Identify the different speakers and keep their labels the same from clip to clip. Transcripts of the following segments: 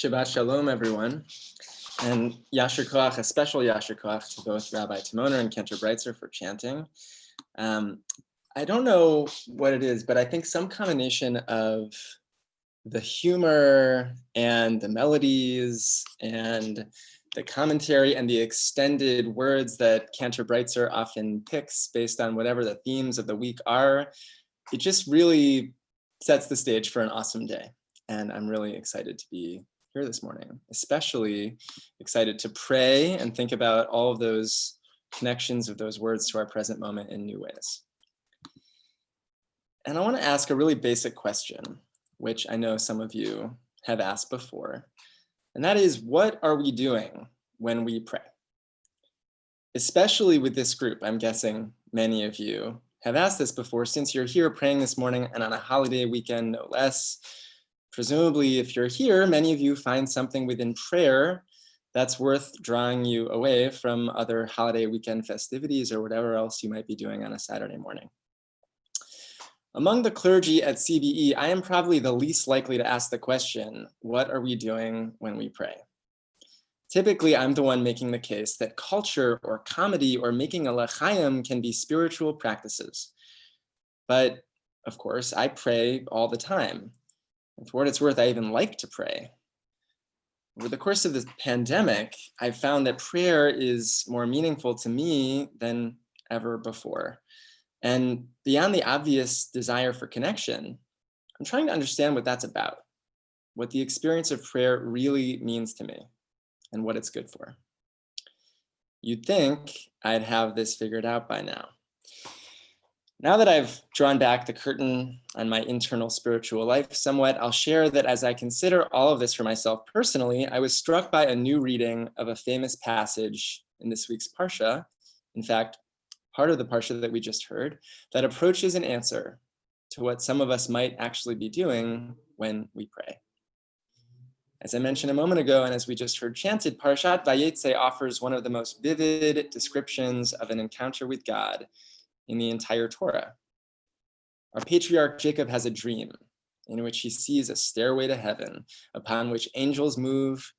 Speaker 1: Shabbat Shalom, everyone. And Yasher Koach, a special Yasher Koach to both Rabbi Timoner and Cantor Breitzer for chanting. I don't know what it is, but I think some combination of the humor and the melodies and the commentary and the extended words that Cantor Breitzer often picks based on whatever the themes of the week are, it just really sets the stage for an awesome day. And I'm really excited to be here this morning, especially excited to pray and think about all of those connections of those words to our present moment in new ways. And I want to ask a really basic question, which I know some of you have asked before, and that is, what are we doing when we pray? Especially with this group, I'm guessing many of you have asked this before, since you're here praying this morning and on a holiday weekend, no less. Presumably, if you're here, many of you find something within prayer that's worth drawing you away from other holiday weekend festivities or whatever else you might be doing on a Saturday morning. Among the clergy at CBE, I am probably the least likely to ask the question, what are we doing when we pray? Typically, I'm the one making the case that culture or comedy or making a l'chaim can be spiritual practices. But of course, I pray all the time. And for what it's worth, I even like to pray. Over the course of this pandemic, I've found that prayer is more meaningful to me than ever before. And beyond the obvious desire for connection, I'm trying to understand what that's about, what the experience of prayer really means to me, and what it's good for. You'd think I'd have this figured out by now. Now that I've drawn back the curtain on my internal spiritual life somewhat, I'll share that as I consider all of this for myself personally, I was struck by a new reading of a famous passage in this week's Parsha. In fact, part of the Parsha that we just heard, that approaches an answer to what some of us might actually be doing when we pray. As I mentioned a moment ago, and as we just heard chanted, Parashat Vayeitzei offers one of the most vivid descriptions of an encounter with God in the entire Torah. Our patriarch Jacob has a dream in which he sees a stairway to heaven upon which angels move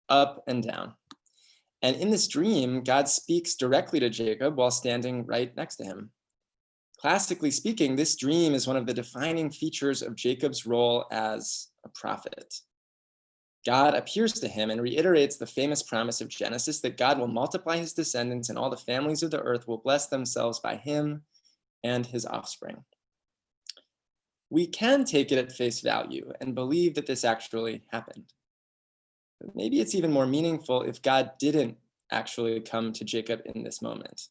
Speaker 1: up and down. And in this dream, God speaks directly to Jacob while standing right next to him. Classically speaking, this dream is one of the defining features of Jacob's role as a prophet. God appears to him and reiterates the famous promise of Genesis that God will multiply his descendants and all the families of the earth will bless themselves by him and his offspring. We can take it at face value and believe that this actually happened. But maybe it's even more meaningful if God didn't actually come to Jacob in this moment,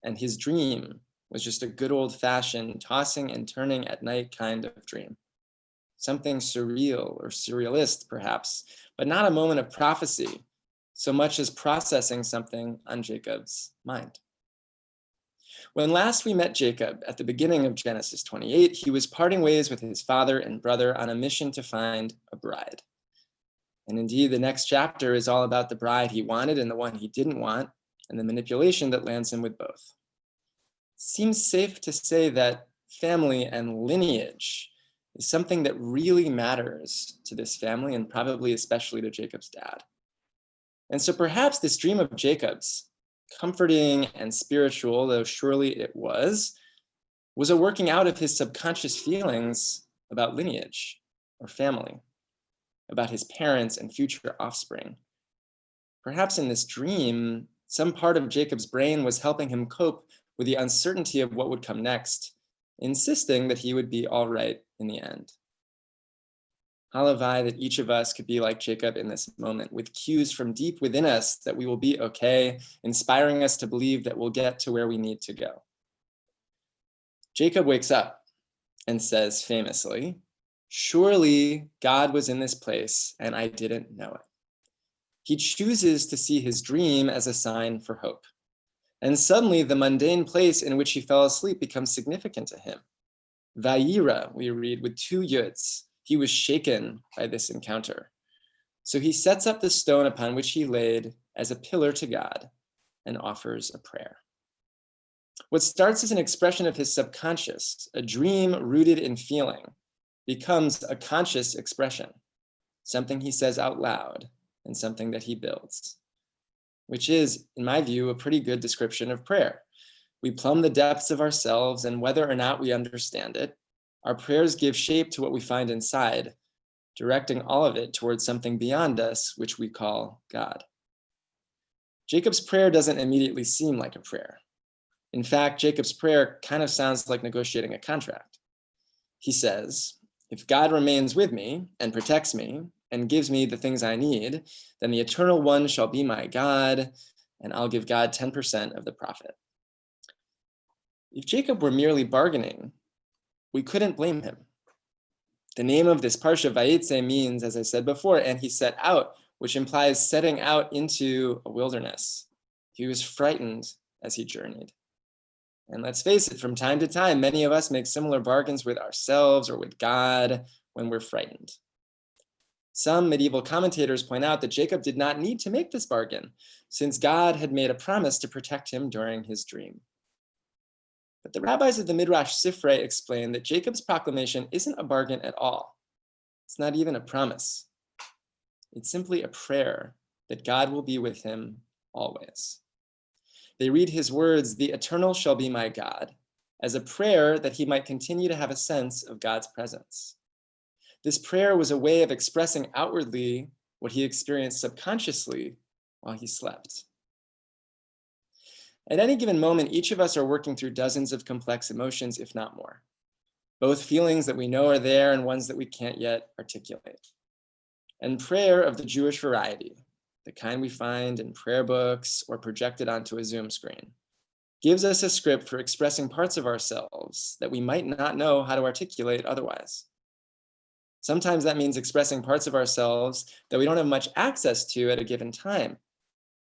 Speaker 1: and his dream was just a good old-fashioned tossing and turning at night kind of dream. Something surreal or surrealist, perhaps, but not a moment of prophecy, so much as processing something on Jacob's mind. When last we met Jacob at the beginning of Genesis 28, he was parting ways with his father and brother on a mission to find a bride. And indeed, the next chapter is all about the bride he wanted and the one he didn't want, and the manipulation that lands him with both. It seems safe to say that family and lineage is something that really matters to this family, and probably especially to Jacob's dad. And so perhaps this dream of Jacob's, comforting and spiritual, though surely it was a working out of his subconscious feelings about lineage or family, about his parents and future offspring. Perhaps in this dream, some part of Jacob's brain was helping him cope with the uncertainty of what would come next, insisting that he would be all right in the end. Halavai that each of us could be like Jacob in this moment, with cues from deep within us that we will be okay, inspiring us to believe that we'll get to where we need to go. Jacob wakes up and says famously, "Surely God was in this place and I didn't know it." He chooses to see his dream as a sign for hope. And suddenly the mundane place in which he fell asleep becomes significant to him. Vayira, we read with 2 yuds. He was shaken by this encounter. So he sets up the stone upon which he laid as a pillar to God and offers a prayer. What starts as an expression of his subconscious, a dream rooted in feeling, becomes a conscious expression. something he says out loud, and something that he builds, which is, in my view, a pretty good description of prayer. We plumb the depths of ourselves, and whether or not we understand it, our prayers give shape to what we find inside, directing all of it towards something beyond us, which we call God. Jacob's prayer doesn't immediately seem like a prayer. In fact, Jacob's prayer kind of sounds like negotiating a contract. He says, if God remains with me and protects me and gives me the things I need, then the Eternal One shall be my God, and I'll give God 10% of the profit. If Jacob were merely bargaining, we couldn't blame him. The name of this parsha, Vayeitzei, means, as I said before, and he set out, which implies setting out into a wilderness. He was frightened as he journeyed. And let's face it, from time to time, many of us make similar bargains with ourselves or with God when we're frightened. Some medieval commentators point out that Jacob did not need to make this bargain, since God had made a promise to protect him during his dream. But the rabbis of the Midrash Sifrei explain that Jacob's proclamation isn't a bargain at all. It's not even a promise. It's simply a prayer that God will be with him always. They read his words, the Eternal shall be my God, as a prayer that he might continue to have a sense of God's presence. This prayer was a way of expressing outwardly what he experienced subconsciously while he slept. At any given moment, each of us are working through dozens of complex emotions, if not more, both feelings that we know are there and ones that we can't yet articulate. And prayer of the Jewish variety, the kind we find in prayer books or projected onto a Zoom screen, gives us a script for expressing parts of ourselves that we might not know how to articulate otherwise. Sometimes that means expressing parts of ourselves that we don't have much access to at a given time.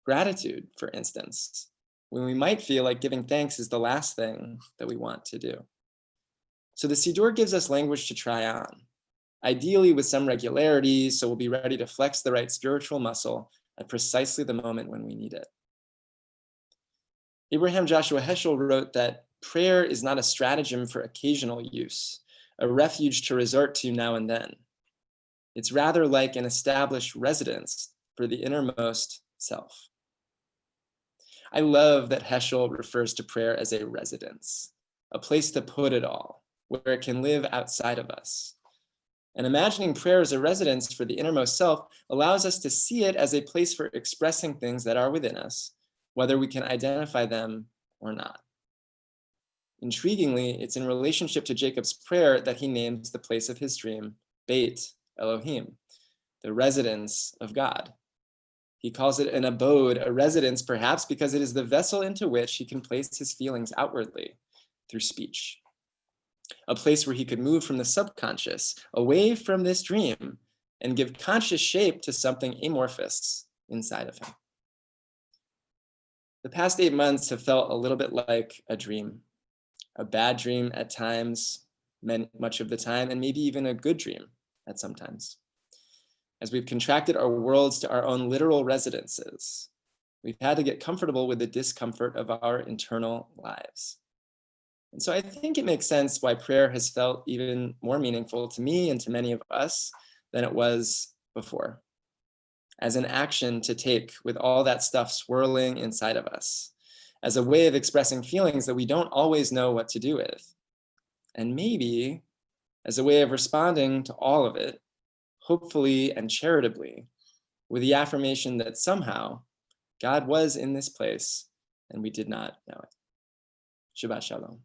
Speaker 1: Gratitude, for instance, when we might feel like giving thanks is the last thing that we want to do. So the Siddur gives us language to try on, ideally with some regularity, so we'll be ready to flex the right spiritual muscle at precisely the moment when we need it. Abraham Joshua Heschel wrote that prayer is not a stratagem for occasional use, a refuge to resort to now and then. It's rather like an established residence for the innermost self. I love that Heschel refers to prayer as a residence, a place to put it all, where it can live outside of us. And imagining prayer as a residence for the innermost self allows us to see it as a place for expressing things that are within us, whether we can identify them or not. Intriguingly, it's in relationship to Jacob's prayer that he names the place of his dream, Beit Elohim, the residence of God. He calls it an abode, a residence, perhaps because it is the vessel into which he can place his feelings outwardly through speech. A place where he could move from the subconscious, away from this dream, and give conscious shape to something amorphous inside of him. The past 8 months have felt a little bit like a dream, a bad dream at times, much of the time, and maybe even a good dream at some times. As we've contracted our worlds to our own literal residences, we've had to get comfortable with the discomfort of our internal lives. And so I think it makes sense why prayer has felt even more meaningful to me and to many of us than it was before, as an action to take with all that stuff swirling inside of us, as a way of expressing feelings that we don't always know what to do with, and maybe as a way of responding to all of it, hopefully and charitably, with the affirmation that somehow God was in this place and we did not know it. Shabbat Shalom.